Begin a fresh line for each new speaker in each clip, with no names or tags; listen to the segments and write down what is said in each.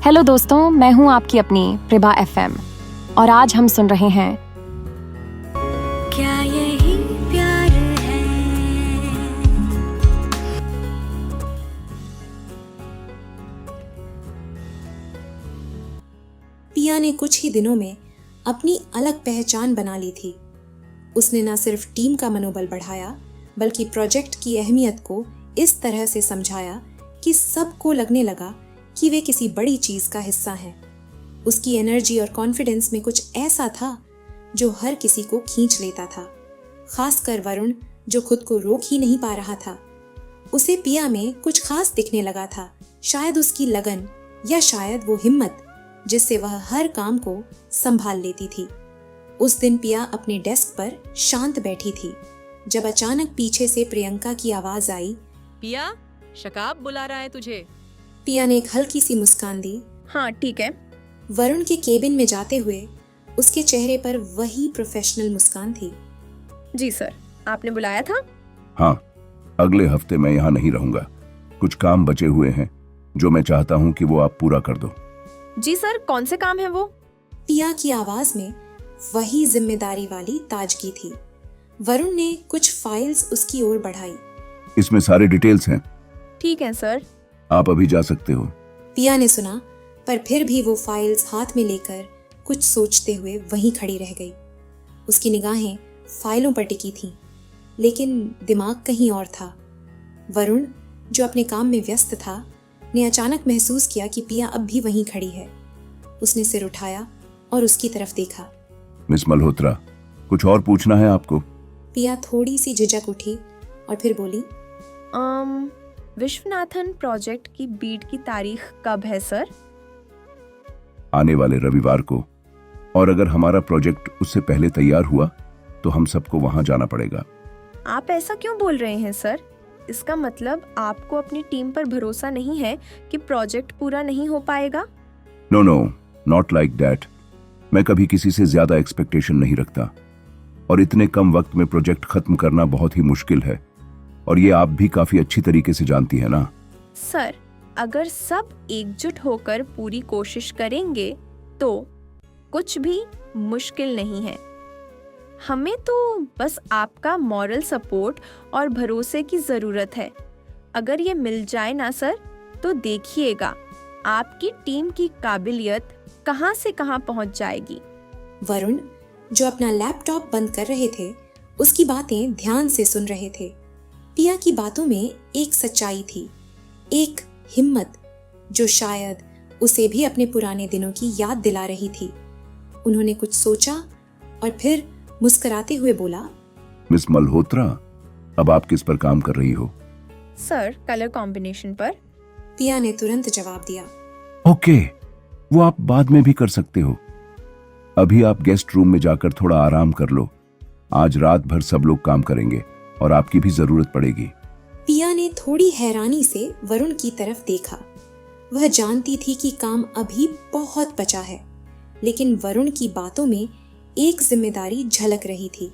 Hello दोस्तों, मैं हूं आपकी अपनी प्रभा एफएम और आज हम सुन रहे हैं
क्या यही प्यार है।
पिया ने कुछ ही दिनों में अपनी अलग पहचान बना ली थी। उसने न सिर्फ टीम का मनोबल बढ़ाया बल्कि प्रोजेक्ट की अहमियत को इस तरह से समझाया कि सबको लगने लगा कि वे किसी बड़ी चीज का हिस्सा हैं। उसकी एनर्जी और कॉन्फिडेंस में कुछ ऐसा था जो हर किसी को खींच लेता था, खासकर वरुण जो खुद को रोक ही नहीं पा रहा था। उसे पिया में कुछ खास दिखने लगा था, शायद उसकी लगन या शायद वो हिम्मत जिससे वह हर काम को संभाल लेती थी। उस दिन पिया अपने डेस्क पर शांत बैठी थी जब अचानक पीछे से प्रियंका की आवाज आई,
पिया, शकाब बुला रहा है तुझे।
पिया ने एक हल्की सी मुस्कान दी।
हाँ ठीक है।
वरुण के केबिन में जाते हुए उसके चेहरे पर वही प्रोफेशनल मुस्कान थी।
जी सर, आपने बुलाया था?
हाँ, अगले हफ्ते मैं यहाँ नहीं रहूंगा। कुछ काम बचे हुए हैं जो मैं चाहता हूँ कि वो आप पूरा कर दो।
जी सर, कौन से काम है वो?
पिया की आवाज में वही जिम्मेदारी वाली ताजगी थी। वरुण ने कुछ फाइल्स उसकी ओर बढ़ाई।
इसमें सारे डिटेल्स हैं।
ठीक है सर।
आप अभी जा सकते हो।
पिया ने सुना पर फिर भी वो फाइल्स हाथ में लेकर कुछ सोचते हुए वहीं खड़ी रह गई। उसकी निगाहें फाइलों पर टिकी थीं, लेकिन दिमाग कहीं और था। वरुण जो अपने काम में व्यस्त था ने अचानक महसूस किया कि पिया अब भी वहीं खड़ी है। उसने सिर उठाया और उसकी तरफ देखा।
मिस मल्होत्रा, कुछ और पूछना है आपको?
पिया थोड़ी सी झिझक उठी और फिर बोली,
विश्वनाथन प्रोजेक्ट की बीट की तारीख कब है सर?
आने वाले रविवार को। और अगर हमारा प्रोजेक्ट उससे पहले तैयार हुआ तो हम सबको वहां जाना पड़ेगा।
आप ऐसा क्यों बोल रहे हैं सर? इसका मतलब आपको अपनी टीम पर भरोसा नहीं है कि प्रोजेक्ट पूरा नहीं हो पाएगा?
No, not like that. मैं कभी किसी से ज्यादा एक्सपेक्टेशन नहीं रखता और इतने कम वक्त में प्रोजेक्ट खत्म करना बहुत ही मुश्किल है और ये आप भी काफी अच्छी तरीके से जानती है ना।
सर, अगर सब एकजुट होकर पूरी कोशिश करेंगे तो कुछ भी मुश्किल नहीं है। हमें तो बस आपका मॉरल सपोर्ट और भरोसे की जरूरत है। अगर ये मिल जाए ना सर, तो देखिएगा आपकी टीम की काबिलियत कहां से कहां पहुंच जाएगी।
वरुण जो अपना लैपटॉप बंद कर रहे थे उसकी बातें ध्यान से सुन रहे थे। पिया की बातों में एक सच्चाई थी, एक हिम्मत जो शायद उसे भी अपने पुराने दिनों की याद दिला रही थी। उन्होंने कुछ सोचा और फिर मुस्कुराते हुए बोला,
मिस मल्होत्रा, अब आप किस पर काम कर रही हो?
सर, कलर कॉम्बिनेशन पर।
पिया ने तुरंत जवाब दिया।
ओके, वो आप बाद में भी कर सकते हो। अभी आप गेस्ट रूम में जाकर थोड़ा आराम कर लो। आज रात भर सब लोग काम करेंगे और आपकी भी जरूरत पड़ेगी।
पिया ने थोड़ी हैरानी से वरुण की तरफ देखा। वह जानती थी कि काम अभी बहुत बचा है, लेकिन वरुण की बातों में एक जिम्मेदारी झलक रही थी।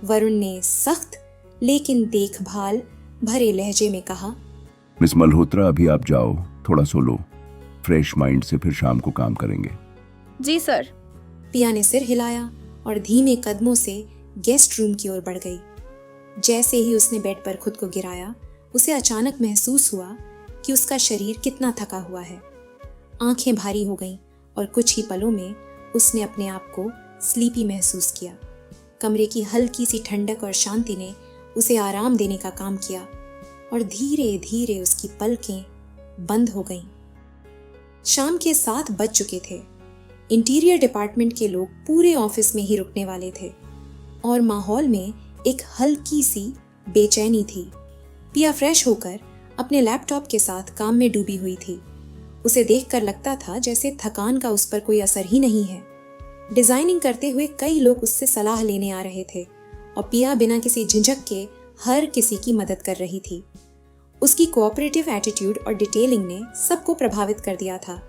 वरुण ने सख्त लेकिन देखभाल भरे लहजे में कहा,
मिस मल्होत्रा, अभी आप जाओ, थोड़ा सो लो। फ्रेश माइंड से फिर शाम को काम करेंगे।
जी सर।
पिया ने सिर हिलाया और धीमे कदमों से गेस्ट रूम की ओर बढ़ गई। जैसे ही उसने बेड पर खुद को गिराया, उसे अचानक महसूस हुआ कि उसका शरीर कितना थका हुआ है। आंखें भारी हो गईं और कुछ ही पलों में उसने अपने आप को स्लीपी महसूस किया। कमरे की हल्की सी ठंडक और शांति ने उसे आराम देने का काम किया और धीरे धीरे उसकी पलकें बंद हो गईं। शाम के 7 बज चुके थे। इंटीरियर डिपार्टमेंट के लोग पूरे ऑफिस में ही रुकने वाले थे और माहौल में एक हल्की सी बेचैनी थी। पिया फ्रेश होकर अपने लैपटॉप के साथ काम में डूबी हुई थी। उसे देखकर लगता था जैसे थकान का उस पर कोई असर ही नहीं है। डिजाइनिंग करते हुए कई लोग उससे सलाह लेने आ रहे थे और पिया बिना किसी झिझक के हर किसी की मदद कर रही थी। उसकी कोऑपरेटिव एटीट्यूड और डिटेलिंग ने सबको प्रभावित कर दिया था।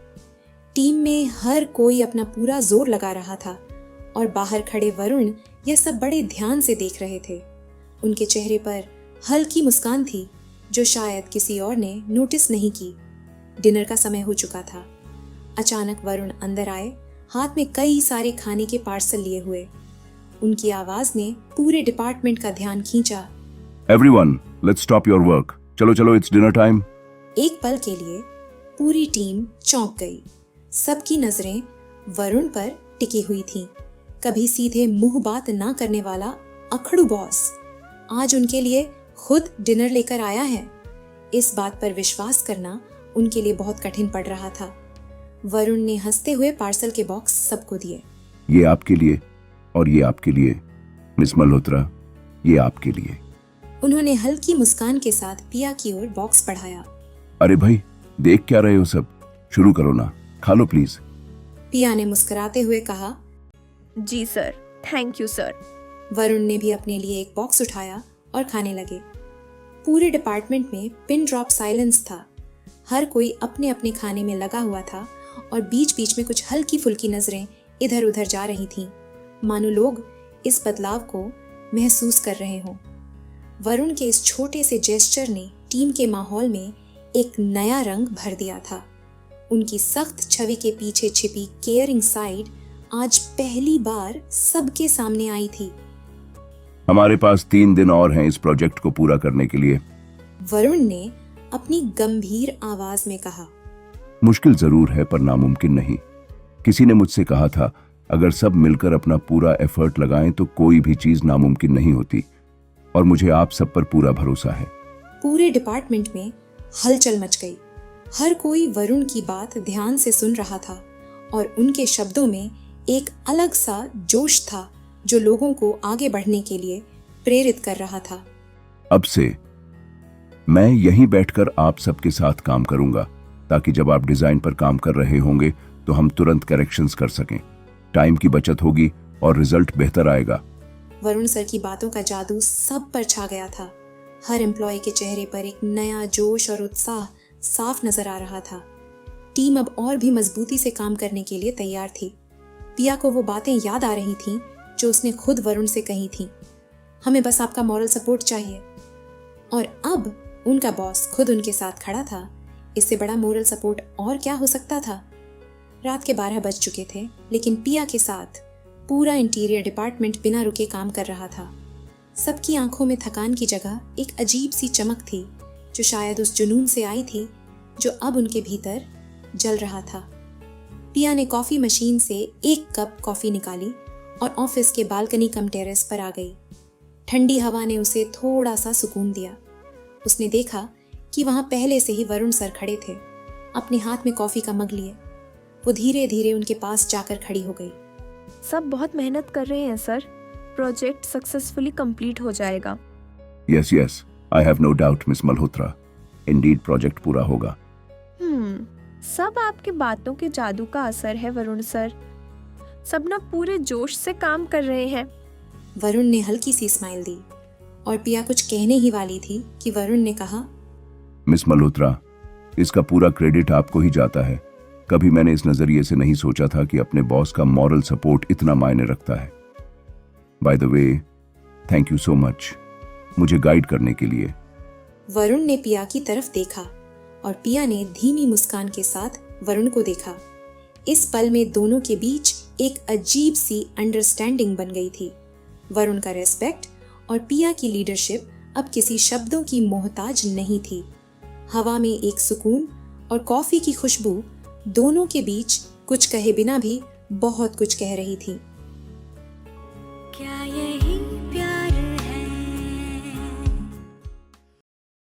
टीम में हर कोई अपना पूरा जोर लगा रहा था और बाहर खड़े वरुण यह सब बड़े ध्यान से देख रहे थे। उनके चेहरे पर हल्की मुस्कान थी जो शायद किसी और ने नोटिस नहीं की। डिनर का समय हो चुका था। अचानक वरुण अंदर आए, हाथ में कई सारे खाने के पार्सल लिए हुए। उनकी आवाज ने पूरे डिपार्टमेंट का ध्यान खींचा।
Everyone, let's stop your work. चलो चलो, इट्स डिनर टाइम।
एक पल के लिए पूरी टीम चौंक गई। सबकी नजरें वरुण पर टिकी हुई थीं। कभी सीधे मुंह बात ना करने वाला अखड़ू बॉस आज उनके लिए खुद डिनर लेकर आया है। इस बात पर विश्वास करना उनके लिए बहुत कठिन पड़ रहा था। वरुण ने हंसते हुए पार्सल के बॉक्स सबको दिए।
ये आपके लिए और ये आपके लिए, मिस मल्होत्रा, ये आपके लिए।
उन्होंने हल्की मुस्कान के साथ पिया की ओर बॉक्स बढ़ाया।
अरे भाई, देख क्या रहे हो सब? शुरू करो ना, खा लो प्लीज।
पिया ने मुस्कुराते हुए कहा।
जी sir, thank you sir.
Varun ने भी अपने लिए एक बॉक्स उठाया और खाने लगे। पूरे डिपार्टमेंट में पिन ड्रॉप साइलेंस था। हर कोई अपने अपने खाने में लगा हुआ था और बीच बीच में कुछ हल्की फुल्की नजरें इधर उधर जा रही थीं, मानो लोग इस बदलाव को महसूस कर रहे हों। वरुण के इस छोटे से जेस्चर ने टीम के माहौल में एक नया रंग भर दिया था। उनकी सख्त छवि के पीछे छिपी केयरिंग साइड आज पहली बार सबके सामने आई थी।
हमारे पास 3 दिन और हैं इस प्रोजेक्ट को पूरा करने के लिए,
वरुण ने अपनी गंभीर आवाज में कहा।
मुश्किल जरूर है पर नामुमकिन नहीं। किसी ने मुझसे कहा था, अगर सब मिलकर अपना पूरा एफर्ट लगाएं तो कोई भी चीज नामुमकिन नहीं होती, और मुझे आप सब पर पूरा भरोसा है।
पूरे डिपार्टमेंट में हलचल मच गई। हर कोई वरुण की बात ध्यान से सुन रहा था और उनके शब्दों में एक अलग सा जोश था जो लोगों को आगे बढ़ने के लिए प्रेरित कर रहा था।
अब से मैं यहीं बैठकर आप सबके साथ काम करूंगा, ताकि जब आप डिजाइन पर काम कर रहे होंगे तो हम तुरंत करेक्शंस कर सकें। टाइम की बचत होगी और रिजल्ट बेहतर आएगा।
वरुण सर की बातों का जादू सब पर छा गया था। हर एम्प्लॉय के चेहरे पर एक नया जोश और उत्साह साफ नजर आ रहा था। टीम अब और भी मजबूती से काम करने के लिए तैयार थी। पिया को वो बातें याद आ रही थीं जो उसने खुद वरुण से कही थी। हमें बस आपका मॉरल सपोर्ट चाहिए। और अब उनका बॉस खुद उनके साथ खड़ा था। इससे बड़ा मॉरल सपोर्ट और क्या हो सकता था? रात के 12 बज चुके थे, लेकिन पिया के साथ पूरा इंटीरियर डिपार्टमेंट बिना रुके काम कर रहा था। सबकी आंखों में थकान की जगह एक अजीब सी चमक थी, जो शायद उस जुनून से आई थी जो अब उनके भीतर जल रहा था। पिया ने कॉफी मशीन से 1 कप कॉफी निकाली और ऑफिस के बालकनी कम टेरेस पर आ गई। ठंडी हवा ने उसे थोड़ा सा सुकून दिया। उसने देखा कि वहां पहले से ही वरुण सर खड़े थे, अपने हाथ में कॉफी का मग लिए। वो धीरे धीरे उनके पास जाकर खड़ी हो गई।
सब बहुत मेहनत कर रहे हैं सर। प्रोजेक्ट सक्सेसफुली कंप्लीट हो जाएगा।
Yes yes, I have no doubt miss Malhotra, indeed project पूरा होगा।
सब आपके बातों के जादू का असर है वरुण सर। सब ना पूरे जोश से काम कर रहे हैं।
वरुण ने हल्की सी स्माइल दी और पिया कुछ कहने ही वाली थी कि वरुण ने कहा,
मिस मल्होत्रा, इसका पूरा क्रेडिट आपको ही जाता है। कभी मैंने इस नजरिए से नहीं सोचा था कि अपने बॉस का मॉरल सपोर्ट इतना मायने रखता है। By the way, thank you so much मुझे गाइड करने के लिए।
वरुण ने पिया की तरफ देखा और पिया ने धीमी मुस्कान के साथ वरुण को देखा। इस पल में दोनों के बीच एक अजीब सी अंडरस्टैंडिंग बन गई थी। वरुण का रेस्पेक्ट और पिया की लीडरशिप अब किसी शब्दों की मोहताज नहीं थी। हवा में एक सुकून और कॉफी की खुशबू दोनों के बीच कुछ कहे बिना भी बहुत कुछ कह रही थी।
क्या ये